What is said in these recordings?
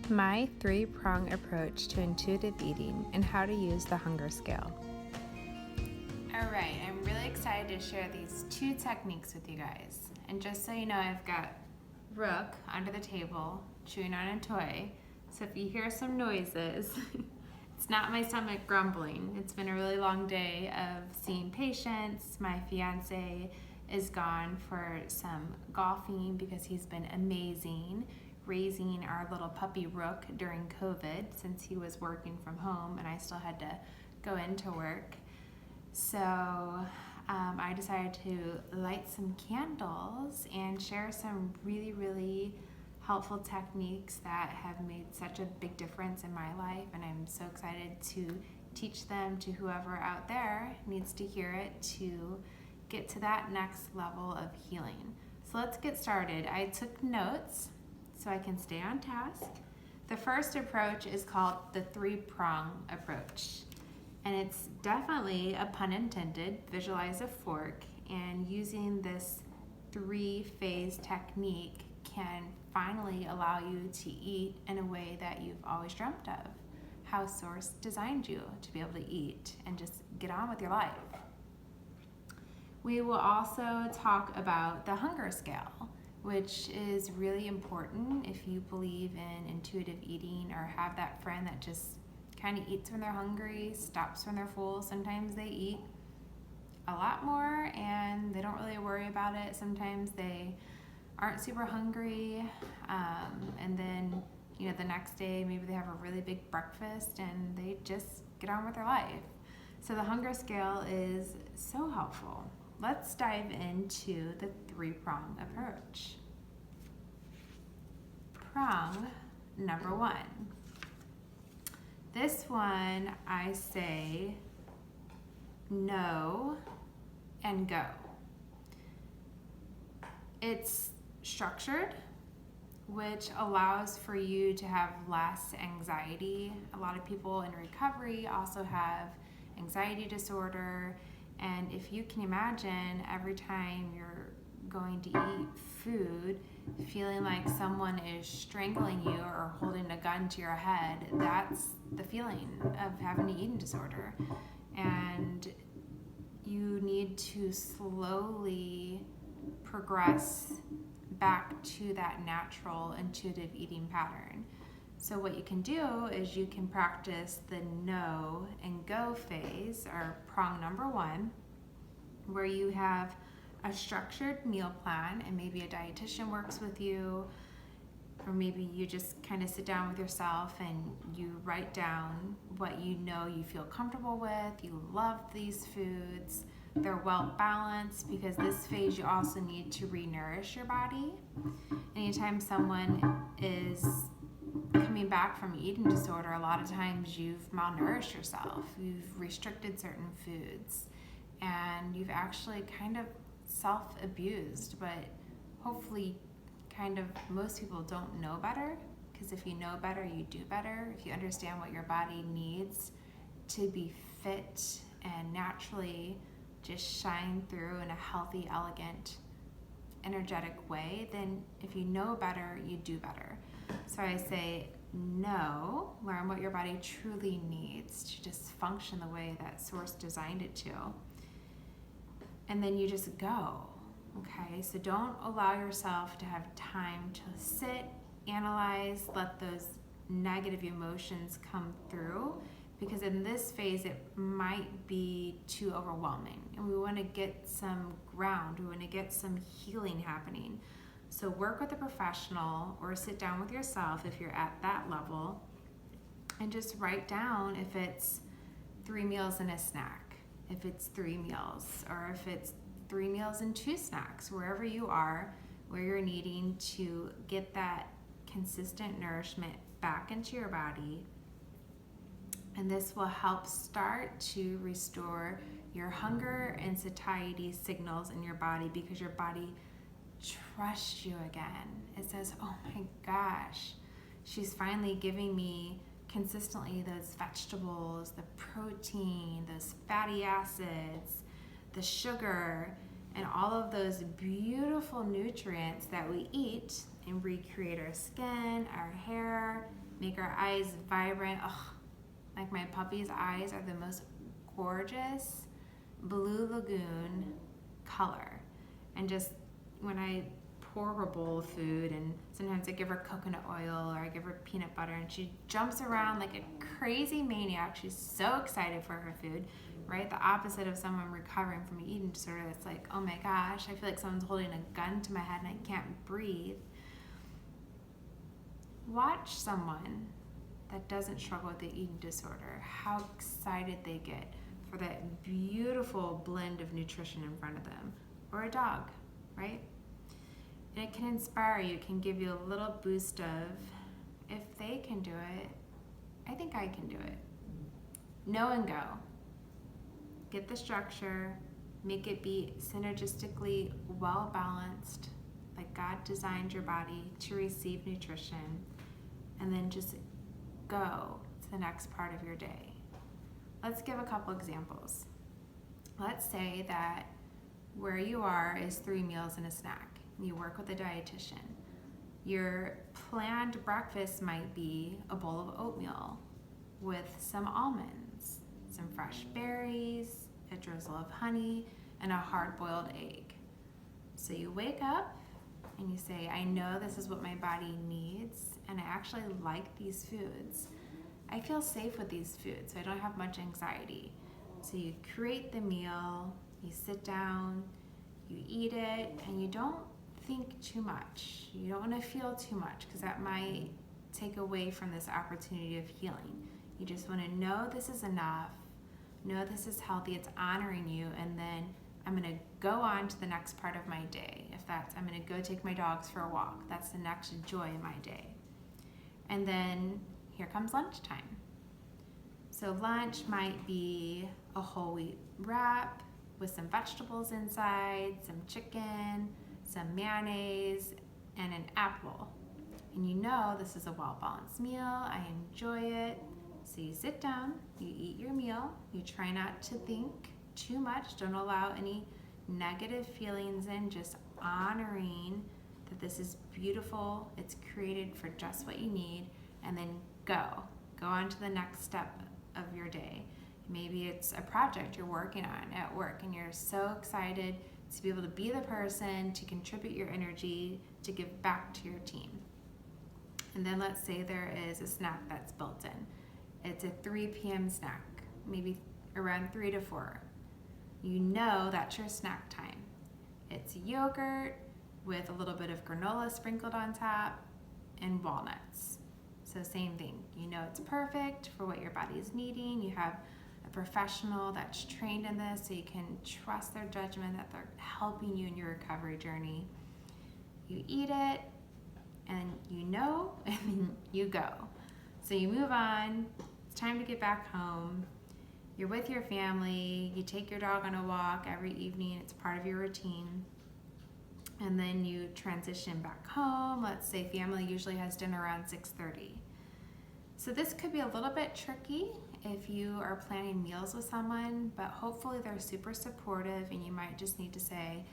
My three-prong approach to intuitive eating and how to use the hunger scale. All right, I'm really excited to share these two techniques with you guys. And just so you know, I've got Rook under the table chewing on a toy. So if you hear some noises, it's not my stomach grumbling. It's been a really long day of seeing patients. My fiance is gone for some golfing because he's been amazing raising our little puppy Rook during COVID since he was working from home and I still had to go into work. So I decided to light some candles and share some really helpful techniques that have made such a big difference in my life, and I'm so excited to teach them to whoever out there needs to hear it to get to that next level of healing. So let's get started. I took notes so I can stay on task. The first approach is called the three-prong approach. And it's definitely, a pun intended, visualize a fork, and using this three-phase technique can finally allow you to eat in a way that you've always dreamt of. How Source designed you to be able to eat and just get on with your life. We will also talk about the hunger scale, which is really important if you believe in intuitive eating or have that friend that just kind of eats when they're hungry, stops when they're full. Sometimes they eat a lot more and they don't really worry about it. Sometimes they aren't super hungry, and then the next day maybe they have a really big breakfast and they just get on with their life. So the hunger scale is so helpful. Let's dive into the three-prong approach. Prong number one. This one I say no and go. It's structured, which allows for you to have less anxiety. A lot of people in recovery also have anxiety disorder, and if you can imagine every time you're going to eat food feeling like someone is strangling you or holding a gun to your head, that's the feeling of having an eating disorder. And you need to slowly progress back to that natural intuitive eating pattern. So what you can do is you can practice the no and go phase, or prong number one, where you have a structured meal plan, and maybe a dietitian works with you, or maybe you just kind of sit down with yourself and you write down what you know you feel comfortable with. You love these foods. They're well balanced, because this phase you also need to re-nourish your body. Anytime someone is coming back from eating disorder, a lot of times you've malnourished yourself, you've restricted certain foods, and you've actually kind of self-abused. But hopefully kind of most people don't know better, because if you know better, you do better. If you understand what your body needs to be fit and naturally just shine through in a healthy, elegant, energetic way, then if you know better, you do better. So I say no, learn what your body truly needs to just function the way that Source designed it to. And then you just go, okay? So don't allow yourself to have time to sit, analyze, let those negative emotions come through, because in this phase it might be too overwhelming, and we want to get some ground, we want to get some healing happening. So work with a professional or sit down with yourself if you're at that level, and just write down if it's 3 meals and a snack, if it's 3 meals, or if it's 3 meals and 2 snacks, wherever you are, where you're needing to get that consistent nourishment back into your body. And this will help start to restore your hunger and satiety signals in your body, because your body trusts you again. It says, oh my gosh, she's finally giving me consistently those vegetables, the protein, those fatty acids, the sugar, and all of those beautiful nutrients that we eat and recreate our skin, our hair, make our eyes vibrant. Ugh, like my puppy's eyes are the most gorgeous blue lagoon color. And just when I pour her a bowl of food, and sometimes I give her coconut oil or I give her peanut butter, and she jumps around like a crazy maniac. She's so excited for her food, right? The opposite of someone recovering from an eating disorder that's like, oh my gosh, I feel like someone's holding a gun to my head and I can't breathe. Watch someone that doesn't struggle with the eating disorder, how excited they get for that beautiful blend of nutrition in front of them. Or a dog, right? And it can inspire you, it can give you a little boost of, if they can do it, I think I can do it. Know and go. Get the structure, make it be synergistically well balanced, like God designed your body to receive nutrition, and then just go to the next part of your day. Let's give a couple examples. Let's say that where you are is 3 meals and a snack. You work with a dietitian. Your planned breakfast might be a bowl of oatmeal with some almonds, some fresh berries, a drizzle of honey, and a hard-boiled egg. So you wake up and you say, I know this is what my body needs, and I actually like these foods. I feel safe with these foods, so I don't have much anxiety. So you create the meal, you sit down, you eat it, and you don't think too much. You don't want to feel too much, because that might take away from this opportunity of healing. You just want to know this is enough, know this is healthy, it's honoring you, and then I'm going to go on to the next part of my day. If that's, I'm going to go take my dogs for a walk. That's the next joy in my day. And then here comes lunchtime. So lunch might be a whole wheat wrap with some vegetables inside, some chicken, some mayonnaise, and an apple. And you know this is a well-balanced meal. I enjoy it. So you sit down, you eat your meal, you try not to think too much, don't allow any negative feelings in, just honoring that this is beautiful, it's created for just what you need, and then go on to the next step of your day. Maybe it's a project you're working on at work and you're so excited to be able to be the person to contribute your energy to give back to your team. And then let's say there is a snack that's built in. It's a 3 p.m. snack, maybe around 3 to 4. You know that's your snack time. It's yogurt with a little bit of granola sprinkled on top and walnuts. So same thing, you know it's perfect for what your body is needing. You have a professional that's trained in this, so you can trust their judgment that they're helping you in your recovery journey. You eat it, and you know, and then you go. So you move on, it's time to get back home. You're with your family, you take your dog on a walk every evening, it's part of your routine. And then you transition back home. Let's say family usually has dinner around 6:30. So this could be a little bit tricky if you are planning meals with someone, but hopefully they're super supportive, and you might just need to say,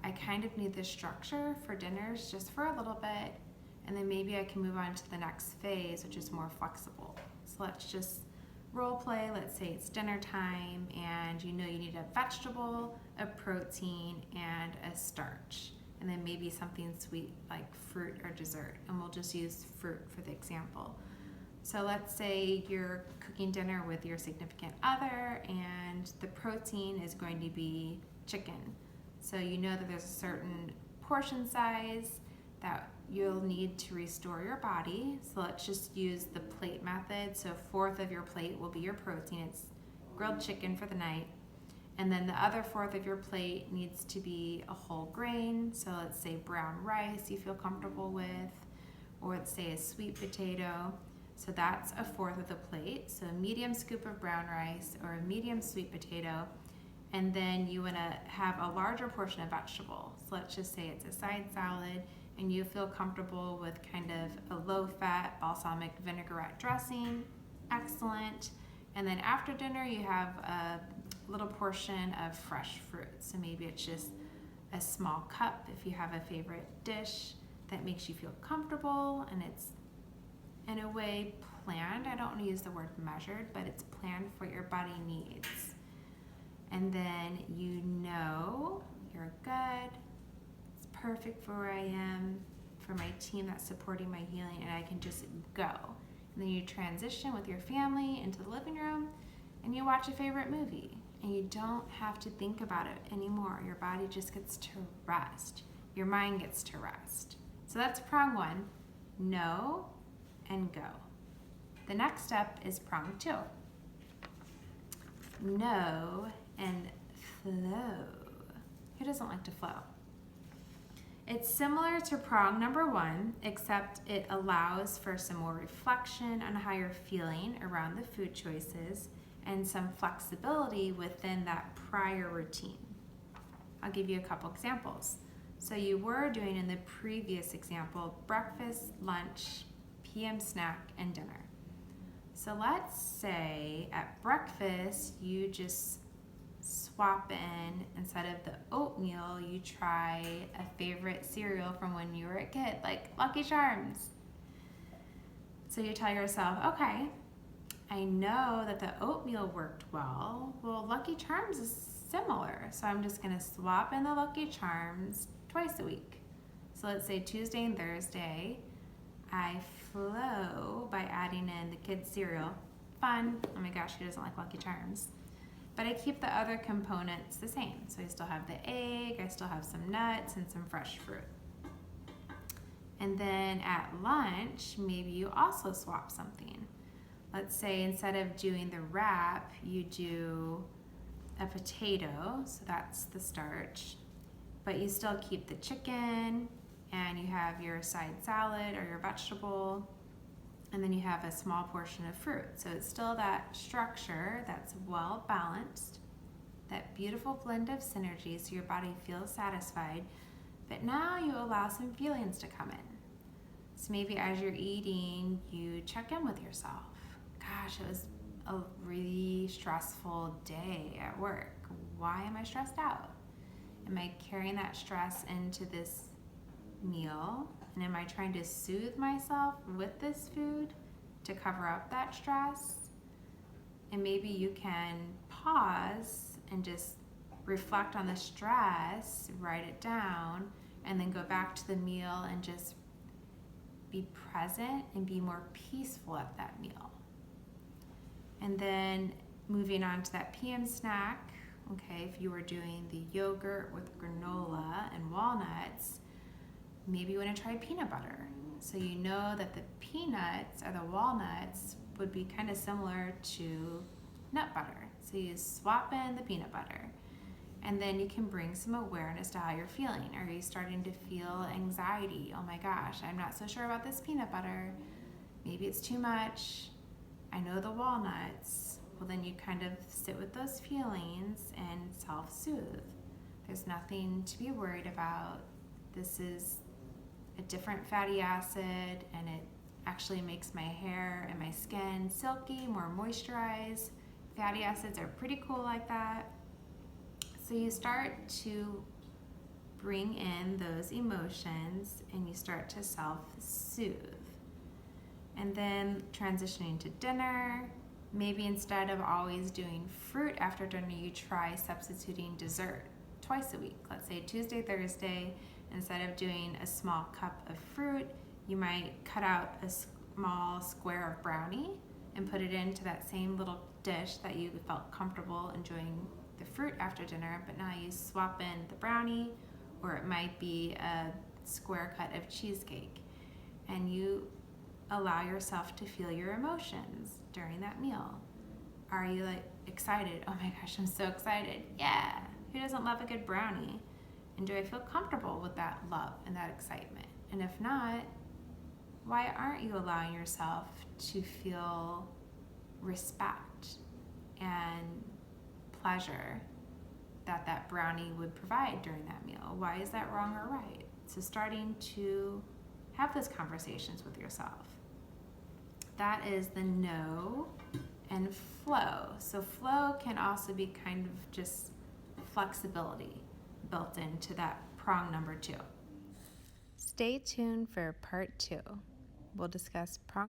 I kind of need this structure for dinners just for a little bit, and then maybe I can move on to the next phase, which is more flexible. So let's just role play. Let's say it's dinner time, and you know you need a vegetable, a protein, and a starch, and then maybe something sweet like fruit or dessert, and we'll just use fruit for the example. So let's say you're cooking dinner with your significant other, and the protein is going to be chicken. So you know that there's a certain portion size that you'll need to restore your body. So let's just use the plate method. So 1/4 of your plate will be your protein. It's grilled chicken for the night. And then the other 1/4 of your plate needs to be a whole grain. So let's say brown rice you feel comfortable with, or let's say a sweet potato. So that's a 1/4 of the plate. So a medium scoop of brown rice or a medium sweet potato. And then you want to have a larger portion of vegetable. So let's just say it's a side salad, and you feel comfortable with kind of a low-fat balsamic vinaigrette dressing. Excellent. And then after dinner, you have a little portion of fresh fruit. So maybe it's just a small cup if you have a favorite dish that makes you feel comfortable, and it's in a way planned. I don't want to use the word measured, but it's planned for what your body needs. And then you know you're good. It's perfect for where I am, for my team that's supporting my healing, and I can just go. And then you transition with your family into the living room and you watch a favorite movie. And you don't have to think about it anymore. Your body just gets to rest. Your mind gets to rest. So that's prong 1, know and go. The next step is prong 2. Know and flow. Who doesn't like to flow? It's similar to prong number 1, except it allows for some more reflection on how you're feeling around the food choices and some flexibility within that prior routine. I'll give you a couple examples. So you were doing in the previous example, breakfast, lunch, PM snack, and dinner. So let's say at breakfast, you just swap in, instead of the oatmeal, you try a favorite cereal from when you were a kid, like Lucky Charms. So you tell yourself, okay, I know that the oatmeal worked well. Well, Lucky Charms is similar, so I'm just gonna swap in the Lucky Charms twice a week. So let's say Tuesday and Thursday, I flow by adding in the kids' cereal. Fun, oh my gosh, who doesn't like Lucky Charms? But I keep the other components the same. So I still have the egg, I still have some nuts and some fresh fruit. And then at lunch, maybe you also swap something. Let's say instead of doing the wrap, you do a potato, so that's the starch, but you still keep the chicken and you have your side salad or your vegetable, and then you have a small portion of fruit. So it's still that structure that's well balanced, that beautiful blend of synergy so your body feels satisfied, but now you allow some feelings to come in. So maybe as you're eating, you check in with yourself. Gosh, it was a really stressful day at work. Why am I stressed out? Am I carrying that stress into this meal? And am I trying to soothe myself with this food to cover up that stress? And maybe you can pause and just reflect on the stress, write it down, and then go back to the meal and just be present and be more peaceful at that meal. And then moving on to that PM snack, okay, if you were doing the yogurt with granola and walnuts, maybe you want to try peanut butter. So you know that the peanuts or the walnuts would be kind of similar to nut butter. So you swap in the peanut butter. And then you can bring some awareness to how you're feeling. Are you starting to feel anxiety? Oh my gosh, I'm not so sure about this peanut butter. Maybe it's too much. I know the walnuts. Well, then you kind of sit with those feelings and self-soothe. There's nothing to be worried about. This is a different fatty acid, and it actually makes my hair and my skin silky, more moisturized. Fatty acids are pretty cool like that. So you start to bring in those emotions and you start to self-soothe. And then transitioning to dinner, maybe instead of always doing fruit after dinner, you try substituting dessert twice a week. Let's say Tuesday, Thursday, instead of doing a small cup of fruit, you might cut out a small square of brownie and put it into that same little dish that you felt comfortable enjoying the fruit after dinner, but now you swap in the brownie, or it might be a square cut of cheesecake, and you allow yourself to feel your emotions during that meal. Are you like excited? Oh my gosh, I'm so excited. Yeah, who doesn't love a good brownie? And do I feel comfortable with that love and that excitement? And if not, why aren't you allowing yourself to feel respect and pleasure that that brownie would provide during that meal? Why is that wrong or right? So starting to have those conversations with yourself. That is the know and flow. So flow can also be kind of just flexibility built into that prong number 2. Stay tuned for part 2. We'll discuss prong